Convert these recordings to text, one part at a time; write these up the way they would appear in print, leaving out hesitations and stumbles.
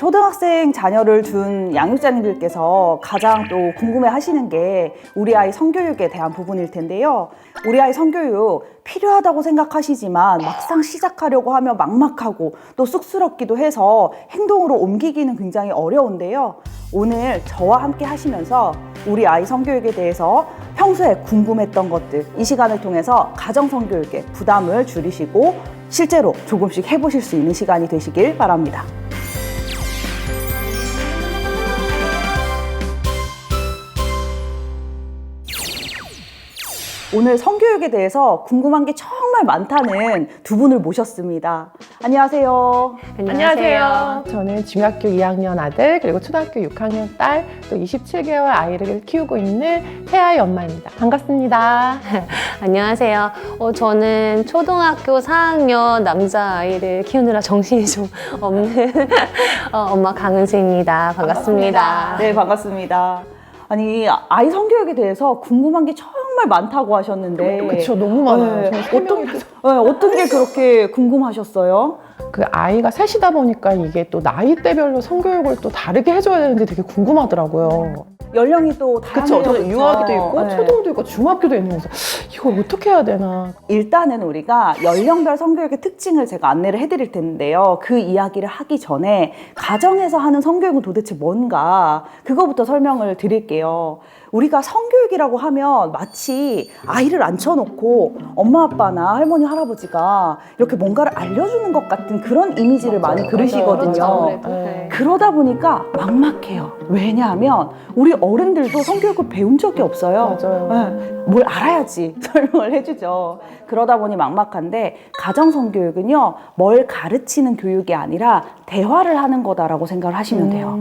초등학생 자녀를 둔 양육자님들께서 가장 또 궁금해 하시는 게 우리 아이 성교육에 대한 부분일 텐데요. 우리 아이 성교육 필요하다고 생각하시지만 막상 시작하려고 하면 막막하고 또 쑥스럽기도 해서 행동으로 옮기기는 굉장히 어려운데요. 오늘 저와 함께 하시면서 우리 아이 성교육에 대해서 평소에 궁금했던 것들, 이 시간을 통해서 가정 성교육에 부담을 줄이시고 실제로 조금씩 해보실 수 있는 시간이 되시길 바랍니다. 오늘 성교육에 대해서 궁금한 게 정말 많다는 두 분을 모셨습니다. 안녕하세요. 안녕하세요. 저는 중학교 2학년 아들 그리고 초등학교 6학년 딸 또 27개월 아이를 키우고 있는 태아의 엄마입니다. 반갑습니다. 안녕하세요. 저는 초등학교 4학년 남자아이를 키우느라 정신이 좀 없는 엄마 강은수입니다. 반갑습니다. 네, 반갑습니다. 아니, 아이 성교육에 대해서 궁금한 게 정말 많다고 하셨는데. 그렇죠. 너무 많아요. 네, 어떤 게 그렇게 궁금하셨어요? 그 아이가 셋이다 보니까 이게 또 나이대별로 성교육을 또 다르게 해줘야 되는지 되게 궁금하더라고요. 연령이 또 다양해요. 그렇죠. 유아기도 있고 네. 초등도 있고 중학교도 있는 거죠. 이걸 어떻게 해야 되나. 일단은 우리가 연령별 성교육의 특징을 제가 안내를 해드릴 텐데요. 그 이야기를 하기 전에 가정에서 하는 성교육은 도대체 뭔가 그거부터 설명을 드릴게요. 우리가 성교육이라고 하면 마치 아이를 앉혀놓고 엄마 아빠나 할머니 할아버지가 이렇게 뭔가를 알려주는 것 같은 그런 이미지를 많이 그리시거든요. 그렇죠, 네. 그러다 보니까 막막해요. 왜냐하면 우리 어른들도 성교육을 배운 적이 없어요. 맞아요. 네, 뭘 알아야지 설명을 해주죠. 그러다 보니 막막한데 가정 성교육은요, 뭘 가르치는 교육이 아니라 대화를 하는 거다라고 생각을 하시면 돼요.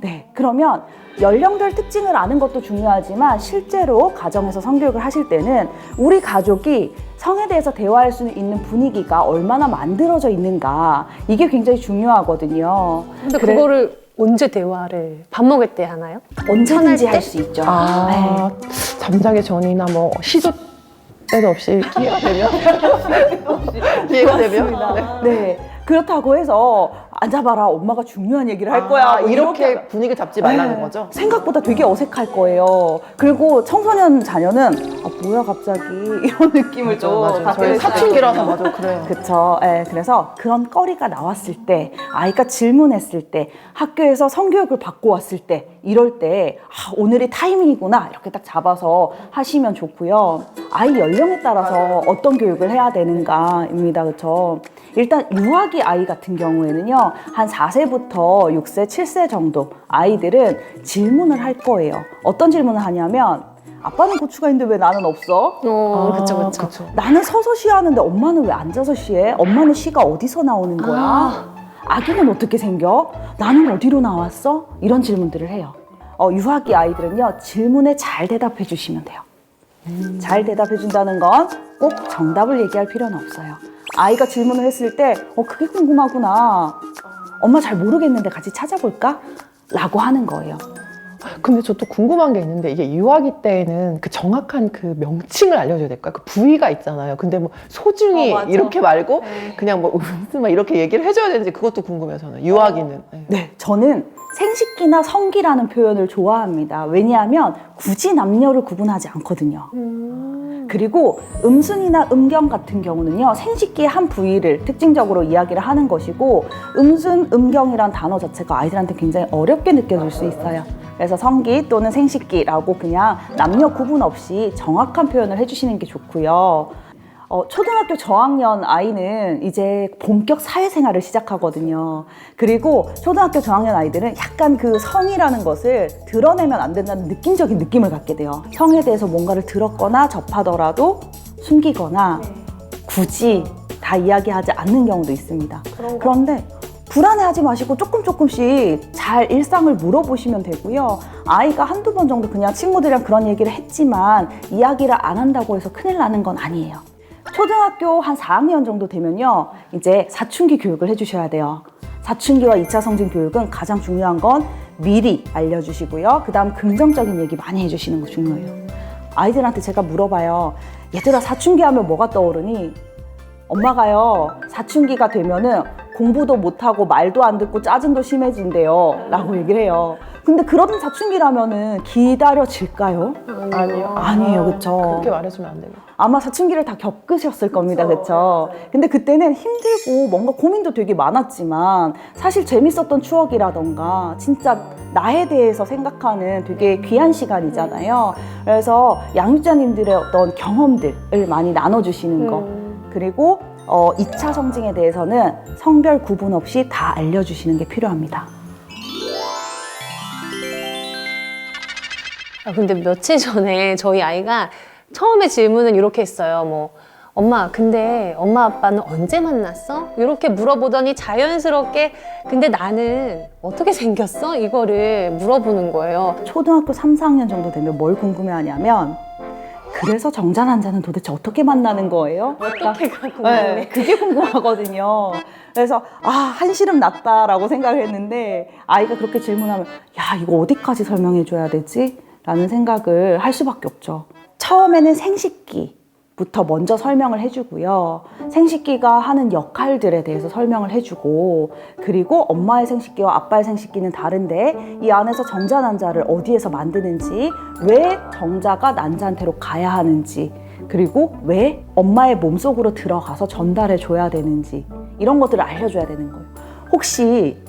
네, 그러면 연령별 특징을 아는 것도 중요하지만 실제로 가정에서 성교육을 하실 때는 우리 가족이 성에 대해서 대화할 수 있는 분위기가 얼마나 만들어져 있는가, 이게 굉장히 중요하거든요. 근데 그거를 언제 대화를 밥 먹을 때 하나요? 언제든지 편할 때? 할 수 있죠. 잠자기 전이나 뭐 시도 때도 없이 기회가 되면 기회가 되면 네. 그렇다고 해서 앉아봐라, 엄마가 중요한 얘기를 할 거야, 뭐 이렇게 분위기 잡지 말라는 네. 거죠? 생각보다 되게 어색할 거예요. 그리고 청소년 자녀는 뭐야 갑자기 이런 느낌을 좀 맞아요. 받게 저희 될 수도 사춘기라서 있거든요. 맞아 그래요. 그쵸. 예, 그래서 그런 거리가 나왔을 때, 아이가 질문했을 때, 학교에서 성교육을 받고 왔을 때, 이럴 때 오늘이 타이밍이구나 이렇게 딱 잡아서 하시면 좋고요. 아이 연령에 따라서 어떤 교육을 해야 되는가입니다. 그렇죠. 일단 유아기 아이 같은 경우에는요, 한 4세부터 6세, 7세 정도 아이들은 질문을 할 거예요. 어떤 질문을 하냐면, 아빠는 고추가 있는데 왜 나는 없어? 그쵸. 나는 서서 쉬하는데 엄마는 왜 앉아서 쉬해? 엄마는 쉬가 어디서 나오는 거야? 아기는 어떻게 생겨? 나는 어디로 나왔어? 이런 질문들을 해요. 유아기 아이들은요, 질문에 잘 대답해 주시면 돼요. 잘 대답해 준다는 건 꼭 정답을 얘기할 필요는 없어요. 아이가 질문을 했을 때 그게 궁금하구나, 엄마 잘 모르겠는데 같이 찾아볼까? 라고 하는 거예요. 근데 저 또 궁금한 게 있는데 이게 유아기 때에는 그 정확한 그 명칭을 알려줘야 될까요? 그 부위가 있잖아요. 근데 뭐 소중히 맞아. 이렇게 말고 네. 그냥 뭐 막 이렇게 얘기를 해줘야 되는지 그것도 궁금해요. 저는 유아기는. 네, 저는 생식기나 성기라는 표현을 좋아합니다. 왜냐하면 굳이 남녀를 구분하지 않거든요. 그리고 음순이나 음경 같은 경우는요, 생식기의 한 부위를 특징적으로 이야기를 하는 것이고, 음순, 음경이란 단어 자체가 아이들한테 굉장히 어렵게 느껴질 수 있어요. 그래서 성기 또는 생식기라고 그냥 남녀 구분 없이 정확한 표현을 해주시는 게 좋고요. 초등학교 저학년 아이는 이제 본격 사회생활을 시작하거든요. 그리고 초등학교 저학년 아이들은 약간 그 성이라는 것을 드러내면 안 된다는 느낌적인 느낌을 갖게 돼요. 성에 대해서 뭔가를 들었거나 접하더라도 숨기거나 굳이 다 이야기하지 않는 경우도 있습니다. 그런데 불안해하지 마시고 조금씩 잘 일상을 물어보시면 되고요. 아이가 한두 번 정도 그냥 친구들이랑 그런 얘기를 했지만 이야기를 안 한다고 해서 큰일 나는 건 아니에요. 초등학교 한 4학년 정도 되면요, 이제 사춘기 교육을 해주셔야 돼요. 사춘기와 2차 성징 교육은 가장 중요한 건 미리 알려주시고요. 그 다음 긍정적인 얘기 많이 해주시는 거 중요해요. 아이들한테 제가 물어봐요. 얘들아, 사춘기 하면 뭐가 떠오르니? 엄마가요, 사춘기가 되면은 공부도 못하고 말도 안 듣고 짜증도 심해진대요 라고 얘기를 해요. 근데 그런 사춘기라면은 기다려질까요? 아니요. 아니에요, 그쵸? 그렇게 말해주면 안 되겠다. 아마 사춘기를 다 겪으셨을 겁니다, 그쵸? 근데 그때는 힘들고 뭔가 고민도 되게 많았지만 사실 재밌었던 추억이라던가 진짜 나에 대해서 생각하는 되게 귀한 시간이잖아요. 그래서 양육자님들의 어떤 경험들을 많이 나눠주시는 거. 그리고 2차 성징에 대해서는 성별 구분 없이 다 알려주시는 게 필요합니다. 근데 며칠 전에 저희 아이가 처음에 질문은 이렇게 했어요. 뭐, 엄마, 근데 엄마 아빠는 언제 만났어? 이렇게 물어보더니 자연스럽게 근데 나는 어떻게 생겼어? 이거를 물어보는 거예요. 초등학교 3, 4학년 정도 되면 뭘 궁금해하냐면 그래서 정자 난자는 도대체 어떻게 만나는 거예요? 어떻게가 궁금해. 네, 그게 궁금하거든요. 그래서 한시름 났다라고 생각을 했는데 아이가 그렇게 질문하면 야 이거 어디까지 설명해 줘야 되지? 라는 생각을 할 수밖에 없죠. 처음에는 생식기부터 먼저 설명을 해주고요. 생식기가 하는 역할들에 대해서 설명을 해주고 그리고 엄마의 생식기와 아빠의 생식기는 다른데 이 안에서 정자 난자를 어디에서 만드는지 왜 정자가 난자한테로 가야 하는지 그리고 왜 엄마의 몸속으로 들어가서 전달해 줘야 되는지 이런 것들을 알려줘야 되는 거예요. 혹시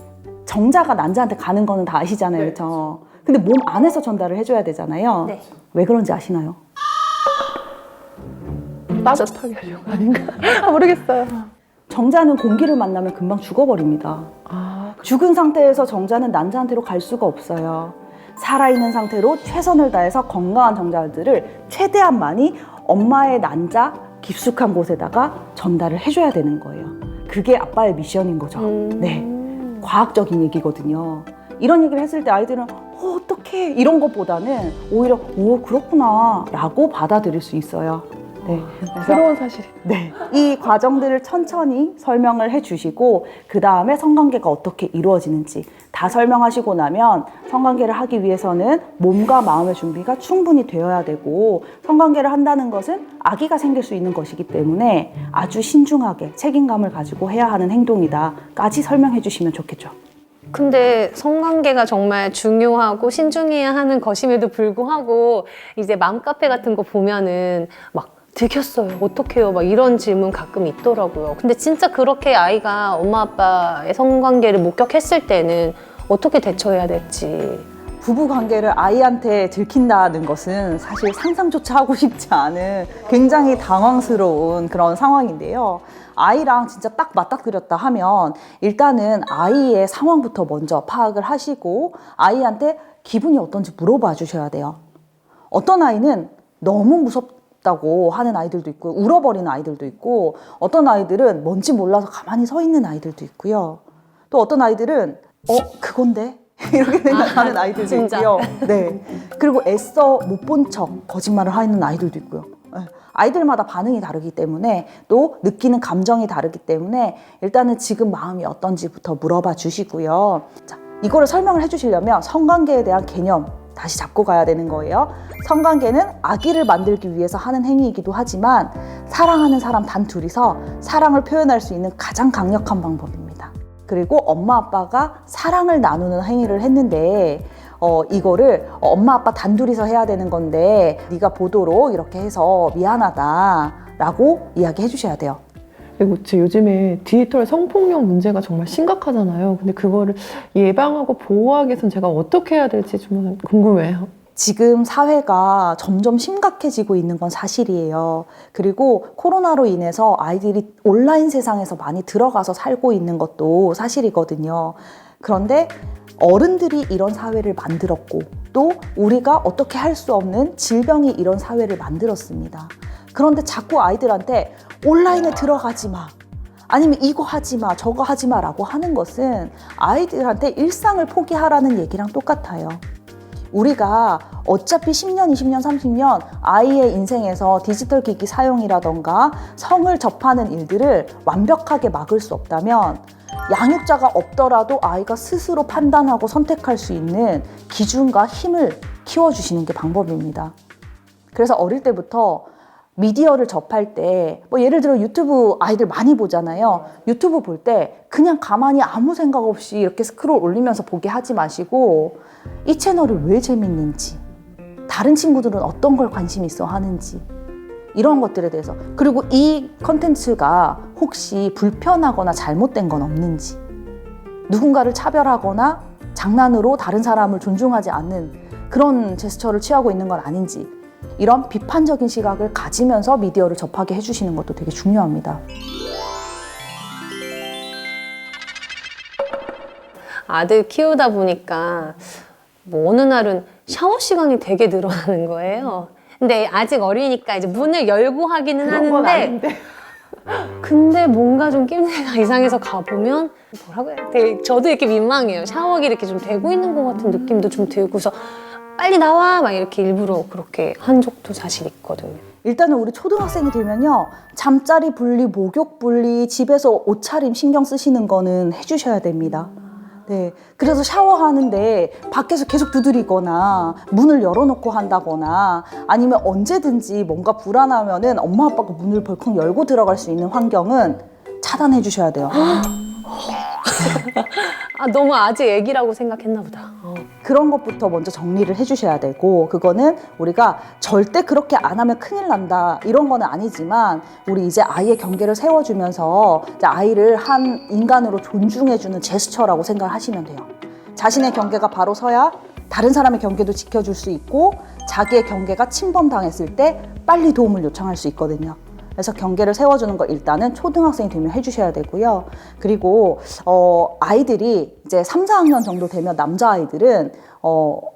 정자가 난자한테 가는 거는 다 아시잖아요, 그렇죠? 근데 몸 안에서 전달을 해줘야 되잖아요. 네. 왜 그런지 아시나요? 따뜻하게 하려고 아닌가? 모르겠어요. 정자는 공기를 만나면 금방 죽어버립니다. 죽은 상태에서 정자는 난자한테로 갈 수가 없어요. 살아있는 상태로 최선을 다해서 건강한 정자들을 최대한 많이 엄마의 난자 깊숙한 곳에다가 전달을 해줘야 되는 거예요. 그게 아빠의 미션인 거죠. 네, 과학적인 얘기거든요. 이런 얘기를 했을 때 아이들은 어떡해 이런 것보다는 오히려 오 그렇구나 라고 받아들일 수 있어요. 네, 그래서 새로운 사실이. 네, 이 과정들을 천천히 설명을 해주시고 그 다음에 성관계가 어떻게 이루어지는지 다 설명하시고 나면 성관계를 하기 위해서는 몸과 마음의 준비가 충분히 되어야 되고 성관계를 한다는 것은 아기가 생길 수 있는 것이기 때문에 아주 신중하게 책임감을 가지고 해야 하는 행동이다까지 설명해 주시면 좋겠죠. 근데 성관계가 정말 중요하고 신중해야 하는 것임에도 불구하고 이제 맘카페 같은 거 보면은 막 들켰어요. 어떡해요? 막 이런 질문 가끔 있더라고요. 근데 진짜 그렇게 아이가 엄마 아빠의 성관계를 목격했을 때는 어떻게 대처해야 될지. 부부 관계를 아이한테 들킨다는 것은 사실 상상조차 하고 싶지 않은 굉장히 당황스러운 그런 상황인데요. 아이랑 진짜 딱 맞닥뜨렸다 하면 일단은 아이의 상황부터 먼저 파악을 하시고 아이한테 기분이 어떤지 물어봐 주셔야 돼요. 어떤 아이는 너무 무섭다고 하는 아이들도 있고 울어버리는 아이들도 있고 어떤 아이들은 뭔지 몰라서 가만히 서 있는 아이들도 있고요. 또 어떤 아이들은 그건데? 이렇게 생각하는 아이들도 진짜. 있고요. 네. 그리고 애써 못 본 척 거짓말을 하는 아이들도 있고요. 네. 아이들마다 반응이 다르기 때문에 또 느끼는 감정이 다르기 때문에 일단은 지금 마음이 어떤지부터 물어봐 주시고요. 자, 이거를 설명을 해주시려면 성관계에 대한 개념 다시 잡고 가야 되는 거예요. 성관계는 아기를 만들기 위해서 하는 행위이기도 하지만 사랑하는 사람 단 둘이서 사랑을 표현할 수 있는 가장 강력한 방법입니다. 그리고 엄마 아빠가 사랑을 나누는 행위를 했는데 이거를 엄마 아빠 단둘이서 해야 되는 건데 네가 보도록 이렇게 해서 미안하다라고 이야기해 주셔야 돼요. 그리고 요즘에 디지털 성폭력 문제가 정말 심각하잖아요. 근데 그거를 예방하고 보호하기 위해서는 제가 어떻게 해야 될지 좀 궁금해요. 지금 사회가 점점 심각해지고 있는 건 사실이에요. 그리고 코로나로 인해서 아이들이 온라인 세상에서 많이 들어가서 살고 있는 것도 사실이거든요. 그런데 어른들이 이런 사회를 만들었고 또 우리가 어떻게 할 수 없는 질병이 이런 사회를 만들었습니다. 그런데 자꾸 아이들한테 온라인에 들어가지 마. 아니면 이거 하지 마, 저거 하지 마라고 하는 것은 아이들한테 일상을 포기하라는 얘기랑 똑같아요. 우리가 어차피 10년, 20년, 30년 아이의 인생에서 디지털 기기 사용이라던가 성을 접하는 일들을 완벽하게 막을 수 없다면 양육자가 없더라도 아이가 스스로 판단하고 선택할 수 있는 기준과 힘을 키워주시는 게 방법입니다. 그래서 어릴 때부터 미디어를 접할 때, 뭐 예를 들어 유튜브 아이들 많이 보잖아요. 유튜브 볼 때 그냥 가만히 아무 생각 없이 이렇게 스크롤 올리면서 보게 하지 마시고 이 채널이 왜 재밌는지, 다른 친구들은 어떤 걸 관심 있어 하는지, 이런 것들에 대해서, 그리고 이 컨텐츠가 혹시 불편하거나 잘못된 건 없는지, 누군가를 차별하거나 장난으로 다른 사람을 존중하지 않는 그런 제스처를 취하고 있는 건 아닌지, 이런 비판적인 시각을 가지면서 미디어를 접하게 해주시는 것도 되게 중요합니다. 아들 키우다 보니까 뭐 어느 날은 샤워 시간이 되게 늘어나는 거예요. 근데 아직 어리니까 이제 문을 열고 하기는 그런 건 하는데 아닌데. 근데 뭔가 좀 낌새가 이상해서 가보면 뭐라고 해야 돼? 저도 이렇게 민망해요. 샤워기 이렇게 좀 되고 있는 것 같은 느낌도 좀 들고서 빨리 나와! 막 이렇게 일부러 그렇게 한 적도 사실 있거든요. 일단은 우리 초등학생이 되면요, 잠자리 분리, 목욕 분리, 집에서 옷차림 신경 쓰시는 거는 해주셔야 됩니다. 네, 그래서 샤워하는데 밖에서 계속 두드리거나 문을 열어놓고 한다거나 아니면 언제든지 뭔가 불안하면은 엄마 아빠가 문을 벌컥 열고 들어갈 수 있는 환경은 차단해 주셔야 돼요. 아, 너무 아직 애기라고 생각했나 보다. 그런 것부터 먼저 정리를 해주셔야 되고, 그거는 우리가 절대 그렇게 안 하면 큰일 난다 이런 거는 아니지만, 우리 이제 아이의 경계를 세워주면서 이제 아이를 한 인간으로 존중해주는 제스처라고 생각하시면 돼요. 자신의 경계가 바로 서야 다른 사람의 경계도 지켜줄 수 있고, 자기의 경계가 침범당했을 때 빨리 도움을 요청할 수 있거든요. 그래서 경계를 세워주는 거 일단은 초등학생이 되면 해주셔야 되고요. 그리고 아이들이 이제 3, 4학년 정도 되면 남자아이들은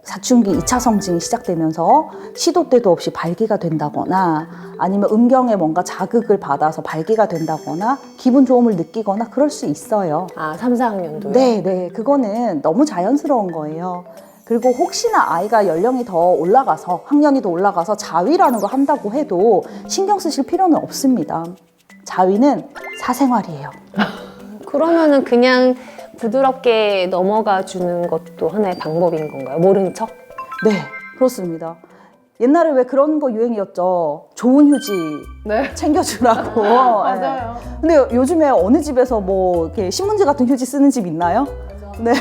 사춘기 2차 성징이 시작되면서 시도 때도 없이 발기가 된다거나 아니면 음경에 뭔가 자극을 받아서 발기가 된다거나 기분 좋음을 느끼거나 그럴 수 있어요. 아, 3, 4학년도요? 네. 그거는 너무 자연스러운 거예요. 그리고 혹시나 아이가 연령이 더 올라가서, 학년이 더 올라가서 자위라는 걸 한다고 해도 신경 쓰실 필요는 없습니다. 자위는 사생활이에요. 그러면은 그냥 부드럽게 넘어가 주는 것도 하나의 방법인 건가요? 모른 척? 네, 그렇습니다. 옛날에 왜 그런 거 유행이었죠? 좋은 휴지 네. 챙겨주라고. 맞아요. 근데 요즘에 어느 집에서 뭐 이렇게 신문지 같은 휴지 쓰는 집 있나요? 네,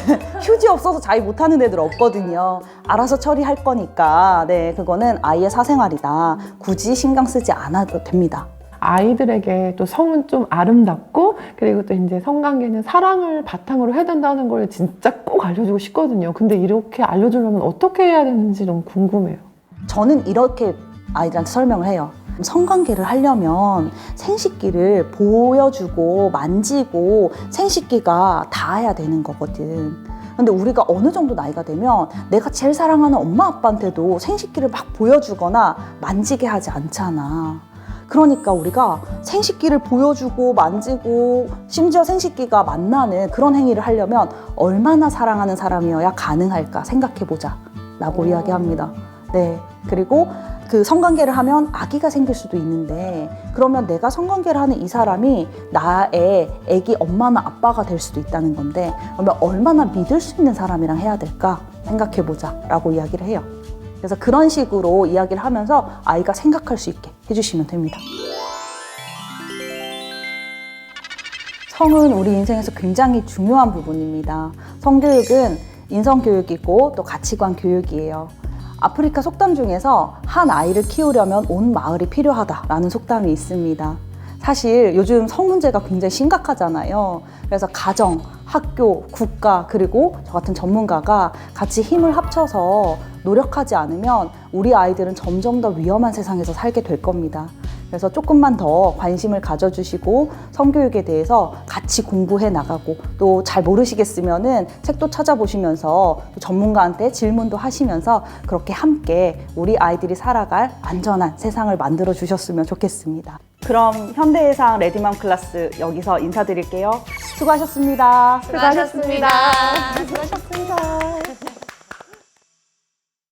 휴지 없어서 자위 못하는 애들 없거든요. 알아서 처리할 거니까, 네, 그거는 아이의 사생활이다. 굳이 신경 쓰지 않아도 됩니다. 아이들에게 또 성은 좀 아름답고, 그리고 또 이제 성관계는 사랑을 바탕으로 해야 된다는 걸 진짜 꼭 알려주고 싶거든요. 근데 이렇게 알려주려면 어떻게 해야 되는지 너무 궁금해요. 저는 이렇게 아이들한테 설명을 해요. 성관계를 하려면 생식기를 보여주고 만지고 생식기가 닿아야 되는 거거든. 근데 우리가 어느 정도 나이가 되면 내가 제일 사랑하는 엄마 아빠한테도 생식기를 막 보여주거나 만지게 하지 않잖아. 그러니까 우리가 생식기를 보여주고 만지고 심지어 생식기가 만나는 그런 행위를 하려면 얼마나 사랑하는 사람이어야 가능할까 생각해보자 라고 이야기합니다. 네, 그리고 그 성관계를 하면 아기가 생길 수도 있는데, 그러면 내가 성관계를 하는 이 사람이 나의 아기 엄마나 아빠가 될 수도 있다는 건데, 그러면 얼마나 믿을 수 있는 사람이랑 해야 될까 생각해보자 라고 이야기를 해요. 그래서 그런 식으로 이야기를 하면서 아이가 생각할 수 있게 해주시면 됩니다. 성은 우리 인생에서 굉장히 중요한 부분입니다. 성교육은 인성교육이고 또 가치관 교육이에요. 아프리카 속담 중에서 한 아이를 키우려면 온 마을이 필요하다라는 속담이 있습니다. 사실 요즘 성 문제가 굉장히 심각하잖아요. 그래서 가정, 학교, 국가, 그리고 저 같은 전문가가 같이 힘을 합쳐서 노력하지 않으면 우리 아이들은 점점 더 위험한 세상에서 살게 될 겁니다. 그래서 조금만 더 관심을 가져주시고 성교육에 대해서 같이 공부해 나가고, 또 잘 모르시겠으면은 책도 찾아보시면서 또 전문가한테 질문도 하시면서 그렇게 함께 우리 아이들이 살아갈 안전한 세상을 만들어 주셨으면 좋겠습니다. 그럼 현대해상 레디맘 클래스 여기서 인사드릴게요. 수고하셨습니다. 수고하셨습니다. 수고하셨습니다.